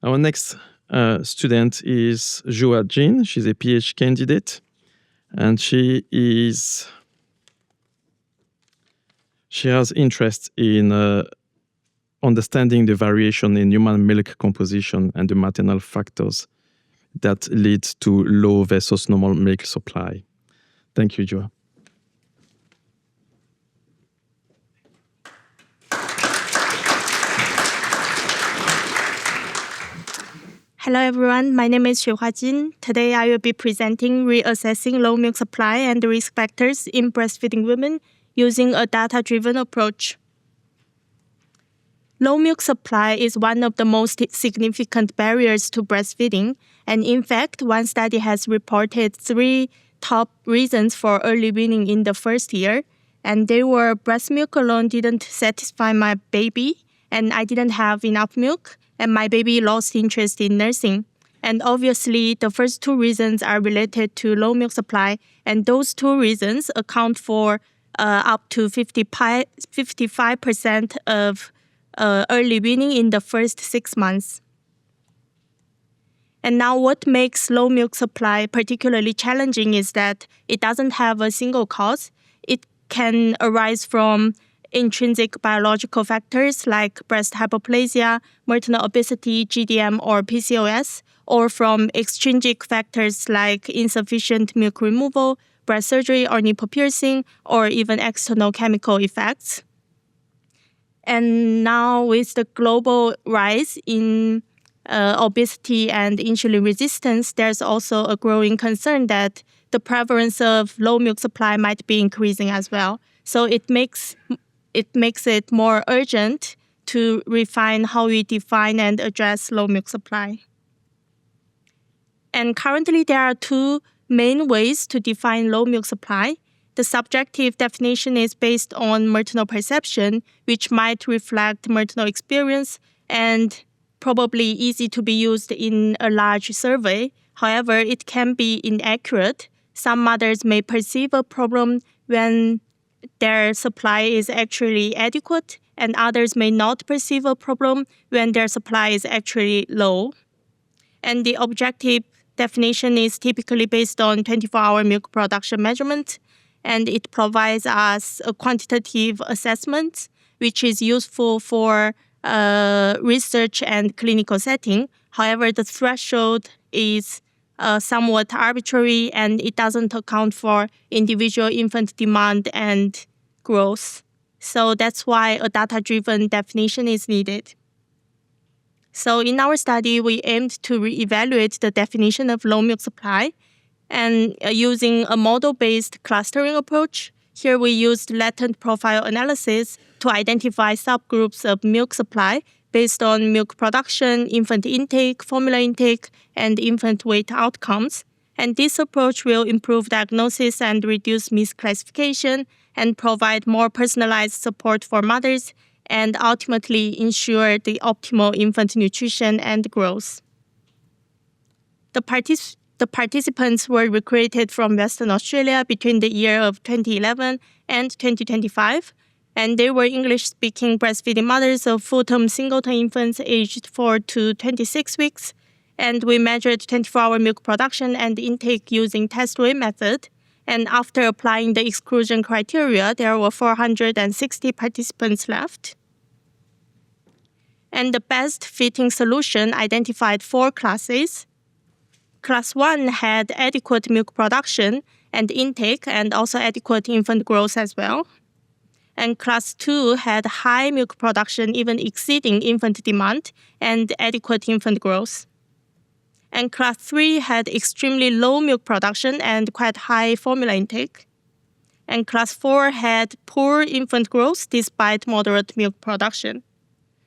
Our next student is Xuehua Jin. She's a PhD candidate, and she has interest in understanding the variation in human milk composition and the maternal factors that lead to low versus normal milk supply. Thank you, Xuehua. Hello everyone, my name is Xuehua Jin. Today I will be presenting reassessing low milk supply and the risk factors in breastfeeding women using a data-driven approach. Low milk supply is one of the most significant barriers to breastfeeding, and in fact, one study has reported 3 top reasons for early weaning in the first year, and they were breast milk alone didn't satisfy my baby, and I didn't have enough milk, and my baby lost interest in nursing. And obviously, the first 2 reasons are related to low milk supply, and those 2 reasons account for up to 55% of early weaning in the first 6 months. And now what makes low milk supply particularly challenging is that it doesn't have a single cause. It can arise from intrinsic biological factors like breast hypoplasia, maternal obesity, GDM, or PCOS, or from extrinsic factors like insufficient milk removal, breast surgery, or nipple piercing, or even external chemical effects. And now with the global rise in obesity and insulin resistance, there's also a growing concern that the prevalence of low milk supply might be increasing as well. So it makes it more urgent to refine how we define and address low milk supply. And currently, there are 2 main ways to define low milk supply. The subjective definition is based on maternal perception, which might reflect maternal experience and probably easy to be used in a large survey. However, it can be inaccurate. Some mothers may perceive a problem when their supply is actually adequate, and others may not perceive a problem when their supply is actually low. And the objective definition is typically based on 24-hour milk production measurement, and it provides us a quantitative assessment, which is useful for research and clinical setting. However, the threshold is somewhat arbitrary, and it doesn't account for individual infant demand and growth. So that's why a data-driven definition is needed. So in our study, we aimed to reevaluate the definition of low milk supply and using a model-based clustering approach. Here we used latent profile analysis to identify subgroups of milk supply based on milk production, infant intake, formula intake, and infant weight outcomes. And this approach will improve diagnosis and reduce misclassification and provide more personalized support for mothers and ultimately ensure the optimal infant nutrition and growth. The participants were recruited from Western Australia between the year of 2011 and 2025, and they were English-speaking breastfeeding mothers of full-term singleton infants aged 4 to 26 weeks, and we measured 24-hour milk production and intake using test weight method. And after applying the exclusion criteria, there were 460 participants left. And the best fitting solution identified 4 classes. Class 1 had adequate milk production and intake and also adequate infant growth as well. And Class 2 had high milk production, even exceeding infant demand, and adequate infant growth. And Class 3 had extremely low milk production and quite high formula intake. And Class 4 had poor infant growth despite moderate milk production.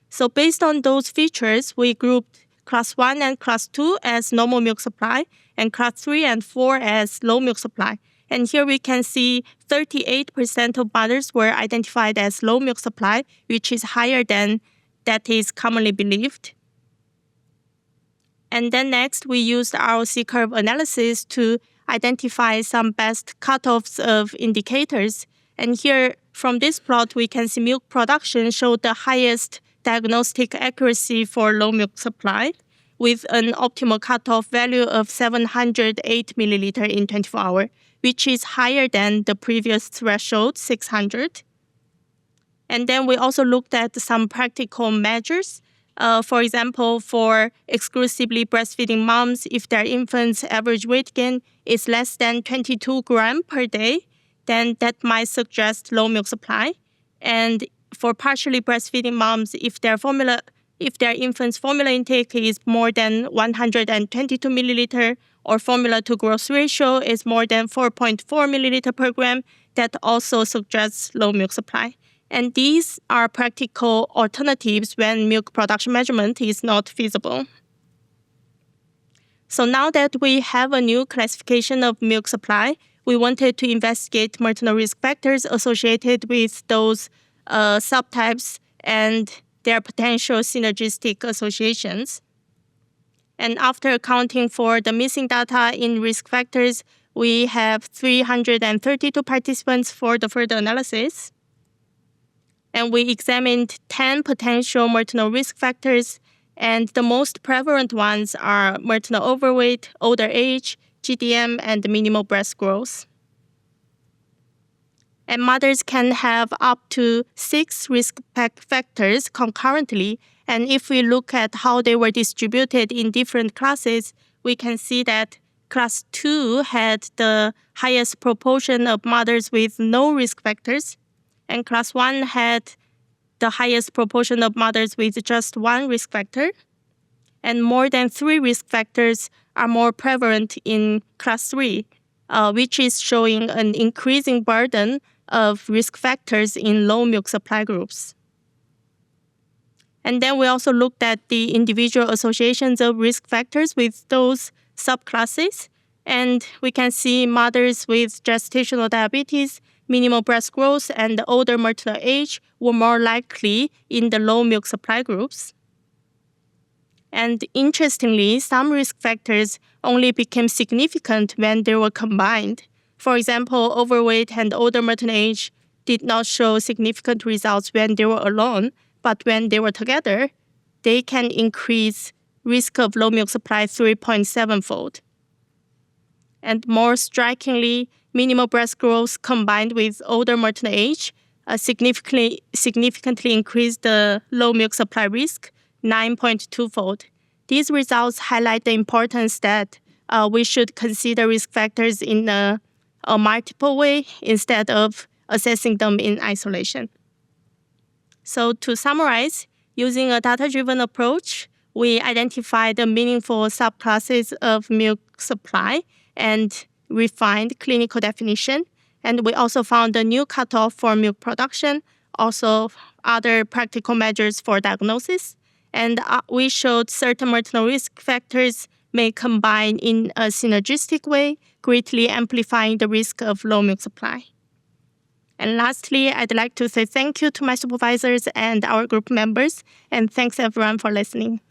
So based on those features, we grouped Class 1 and Class 2 as normal milk supply, and Class 3 and 4 as low milk supply. And here we can see 38% of mothers were identified as low milk supply, which is higher than that is commonly believed. And then next, we used ROC curve analysis to identify some best cutoffs of indicators. And here, from this plot, we can see milk production showed the highest diagnostic accuracy for low milk supply, with an optimal cutoff value of 708 milliliter in 24 hours, which is higher than the previous threshold, 600. And then we also looked at some practical measures. For example, for exclusively breastfeeding moms, if their infant's average weight gain is less than 22 grams per day, then that might suggest low milk supply. And for partially breastfeeding moms, if their infant's formula intake is more than 122 milliliter or formula to growth ratio is more than 4.4 milliliter per gram, that also suggests low milk supply. And these are practical alternatives when milk production measurement is not feasible. So now that we have a new classification of milk supply, we wanted to investigate maternal risk factors associated with those subtypes and their potential synergistic associations. And after accounting for the missing data in risk factors, we have 332 participants for the further analysis. And we examined 10 potential maternal risk factors, and the most prevalent ones are maternal overweight, older age, GDM, and minimal breast growth. And mothers can have up to 6 risk factors concurrently, and if we look at how they were distributed in different classes, we can see that Class 2 had the highest proportion of mothers with no risk factors, and Class 1 had the highest proportion of mothers with just 1 risk factor. And more than 3 risk factors are more prevalent in Class 3, which is showing an increasing burden of risk factors in low milk supply groups. And then we also looked at the individual associations of risk factors with those subclasses. And we can see mothers with gestational diabetes, minimal breast growth, and older maternal age were more likely in the low milk supply groups. And interestingly, some risk factors only became significant when they were combined. For example, overweight and older maternal age did not show significant results when they were alone, but when they were together, they can increase risk of low milk supply 3.7-fold. And more strikingly, minimal breast growth combined with older maternal age significantly increased the low milk supply risk 9.2-fold. These results highlight the importance that we should consider risk factors in a multiple way instead of assessing them in isolation. So to summarize, using a data-driven approach, we identified the meaningful subclasses of milk supply and refined clinical definition. And we also found a new cutoff for milk production, also other practical measures for diagnosis. And we showed certain maternal risk factors may combine in a synergistic way, greatly amplifying the risk of low milk supply. And lastly, I'd like to say thank you to my supervisors and our group members, and thanks everyone for listening.